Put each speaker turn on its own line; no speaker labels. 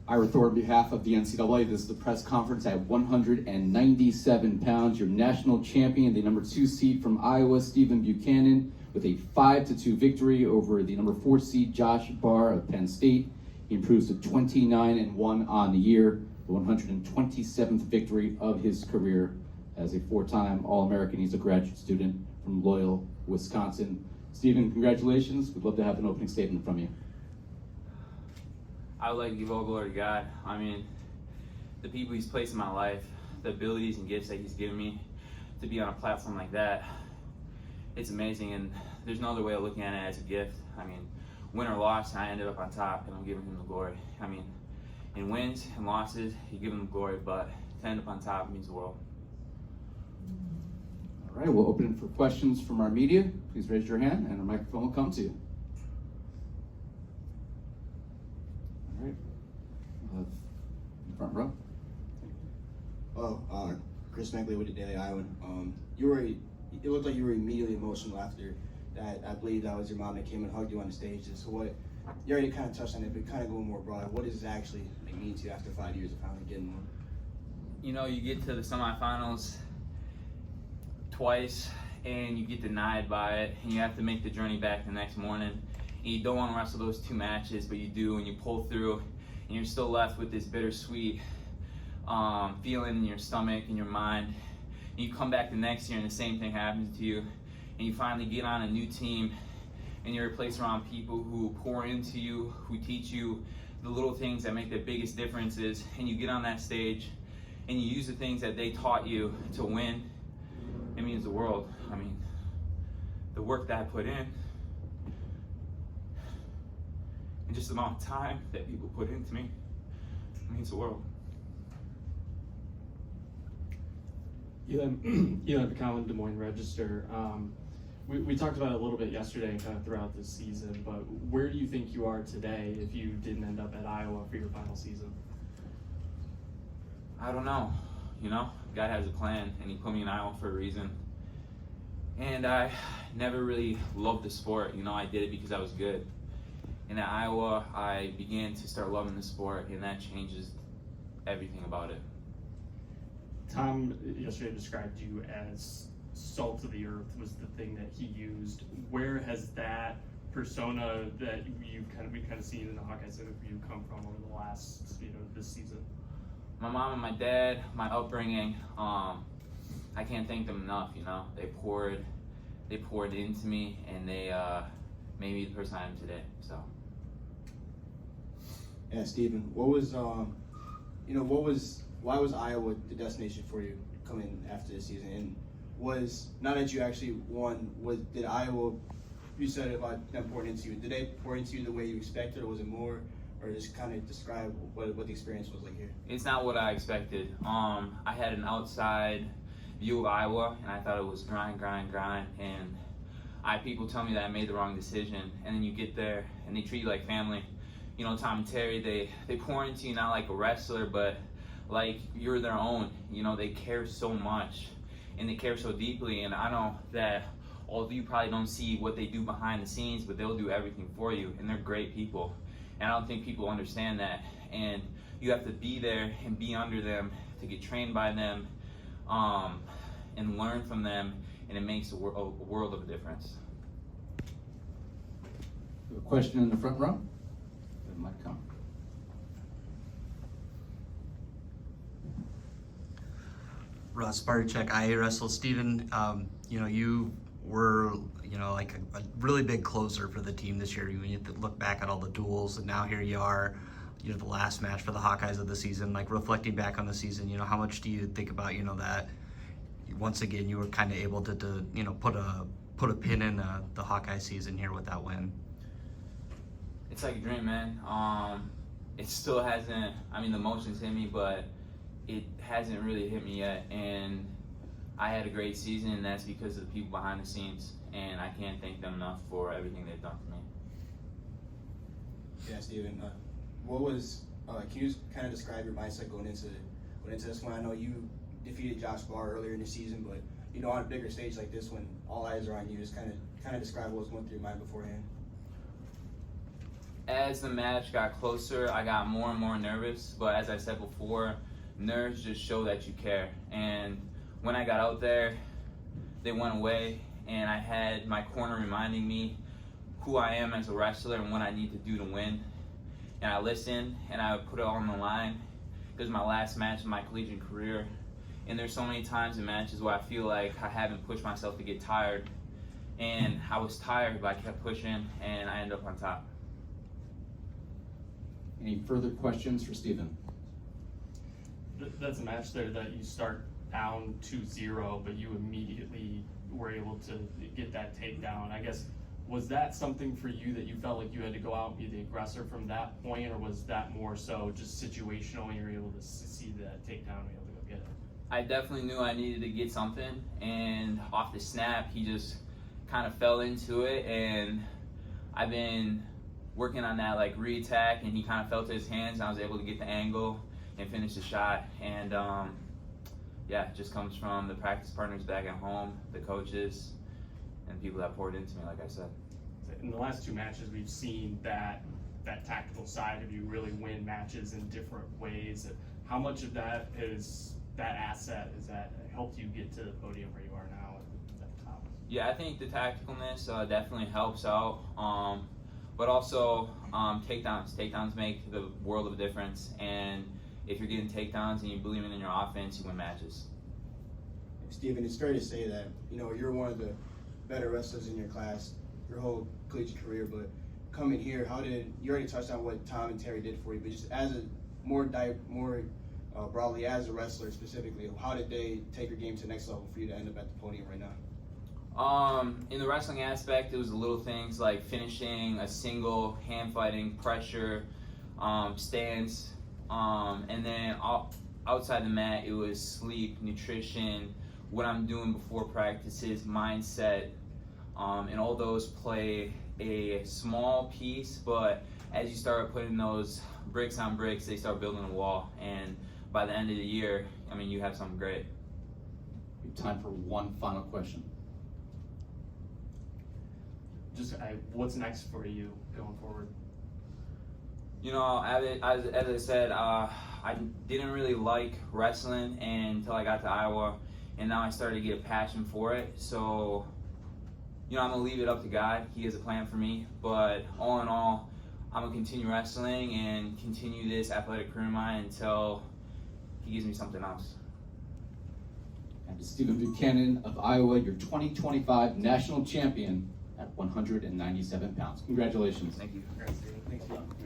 Ira Thor, on behalf of the NCAA, this is the press conference at 197 pounds. Your national champion, the number 2 seed from Iowa, Stephen Buchanan, with a 5-2 victory over the number 4 seed Josh Barr of Penn State. He improves to 29-1 on the year, the 127th victory of his career as a 4-time All-American. He's a graduate student from Loyal, Wisconsin. Stephen, congratulations. We'd love to have an opening statement from you.
I would like to give all glory to God. I mean, the people He's placed in my life, the abilities and gifts that He's given me to be on a platform like that, it's amazing, and there's no other way of looking at it as a gift. I mean, win or loss, I ended up on top, and I'm giving Him the glory. I mean, in wins and losses, you give Him the glory, but to end up on top means the world.
All right, we'll open it for questions from our media. Please raise your hand, and a microphone will come to you. All right, front row.
Chris Mangley with the Daily Iowan. It looked like you were immediately emotional after that. I believe that was your mom that came and hugged you on the stage. So what, you already kind of touched on it, but kind of going more broad, what does it actually mean to you after 5 years of finally getting one?
You know, you get to the semifinals twice, and you get denied by it, and you have to make the journey back the next morning. And you don't want to wrestle those 2 matches, but you do, and you pull through, and you're still left with this bittersweet feeling in your stomach and your mind. And you come back the next year and the same thing happens to you, and you finally get on a new team, and you're placed around people who pour into you, who teach you the little things that make the biggest differences, and you get on that stage and you use the things that they taught you to win. It means the world. I mean, the work that I put in, and just the amount of time that people put into me, it means the world.
Eli Buchanan, Des Moines Register. We talked about it a little bit yesterday and kind of throughout this season, but where do you think you are today if you didn't end up at Iowa for your final season?
I don't know. You know, God has a plan, and He put me in Iowa for a reason. And I never really loved the sport. You know, I did it because I was good. And at Iowa, I began to start loving the sport, and that changes everything about it.
Tom yesterday described you as salt of the earth was the thing that he used. Where has that persona that we've kind of seen in the Hawkeye Center for you come from over the last, this season?
My mom and my dad, my upbringing, I can't thank them enough. You know, they poured into me, and they made me the person I am today. So.
Yeah, Stephen, why was Iowa the destination for you coming after this season? And now that you actually won, did Iowa, you said about them pouring into you, did they pour into you the way you expected, or was it more, or just kind of describe what the experience was like here?
It's not what I expected. I had an outside view of Iowa, and I thought it was grind, and people tell me that I made the wrong decision, and then you get there, and they treat you like family. You know, Tom and Terry, they pour into you not like a wrestler, but like you're their own. You know, they care so much, and they care so deeply, and I know that all of you probably don't see what they do behind the scenes, but they'll do everything for you, and they're great people. And I don't think people understand that, and you have to be there and be under them to get trained by them, and learn from them, and it makes a world of a difference.
A question in the front row? It might come.
Ross Barczyk, IA Wrestle. Stephen, you were, like a really big closer for the team this year. You look back at all the duels, and now here you are, the last match for the Hawkeyes of the season. Like, reflecting back on the season, how much do you think about, that once again you were kind of able to put a pin in the Hawkeye season here with that win?
It's like a dream, man. It still hasn't, the emotions hit me, but it hasn't really hit me yet. And I had a great season, and that's because of the people behind the scenes. And I can't thank them enough for everything they've done for me.
Yeah, Stephen, can you just kind of describe your mindset going into this one? I know you defeated Josh Barr earlier in the season, but on a bigger stage like this one, all eyes are on you. Just kind of describe what was going through your mind beforehand.
as the match got closer, I got more and more nervous. But as I said before, nerves just show that you care. And when I got out there, they went away, and I had my corner reminding me who I am as a wrestler and what I need to do to win. And I listened, and I put it all on the line. It was my last match of my collegiate career. And there's so many times in matches where I feel like I haven't pushed myself to get tired. And I was tired, but I kept pushing, and I ended up on top.
Any further questions for Stephen?
That's a match there that you start down 2-0, but you immediately were able to get that takedown. I guess, was that something for you that you felt like you had to go out and be the aggressor from that point, or was that more so just situational and you were able to see that takedown and be able to go get it?
I definitely knew I needed to get something, and off the snap, he just kind of fell into it, and I've been working on that like re-attack, and he kind of fell to his hands, and I was able to get the angle and finish the shot. And yeah, it just comes from the practice partners back at home, the coaches, and people that poured into me, like I said.
In the last two matches, we've seen that tactical side of you really win matches in different ways. How much of that is that asset? Is that helped you get to the podium where you are now at the top?
Yeah, I think the tacticalness definitely helps out, but also takedowns. Takedowns make the world of a difference, and if you're getting takedowns and you believe in your offense, you win matches.
Stephen, it's fair to say that, you know, you're one of the better wrestlers in your class your whole collegiate career, but coming here, you already touched on what Tom and Terry did for you, but just as a more broadly as a wrestler specifically, how did they take your game to the next level for you to end up at the podium right now?
In the wrestling aspect, it was the little things like finishing a single, hand fighting, pressure, stance, and then outside the mat, it was sleep, nutrition, what I'm doing before practices, mindset, and all those play a small piece, but as you start putting those bricks on bricks, they start building a wall, and by the end of the year, I mean, you have something great.
We have time for one final question.
What's next for you going forward?
You know, as I said, I didn't really like wrestling until I got to Iowa, and now I started to get a passion for it. So, you know, I'm going to leave it up to God. He has a plan for me. But all in all, I'm going to continue wrestling and continue this athletic career of mine until he gives me something else.
And to Stephen Buchanan of Iowa, your 2025 national champion at 197 pounds. Congratulations.
Thank you.
Congrats.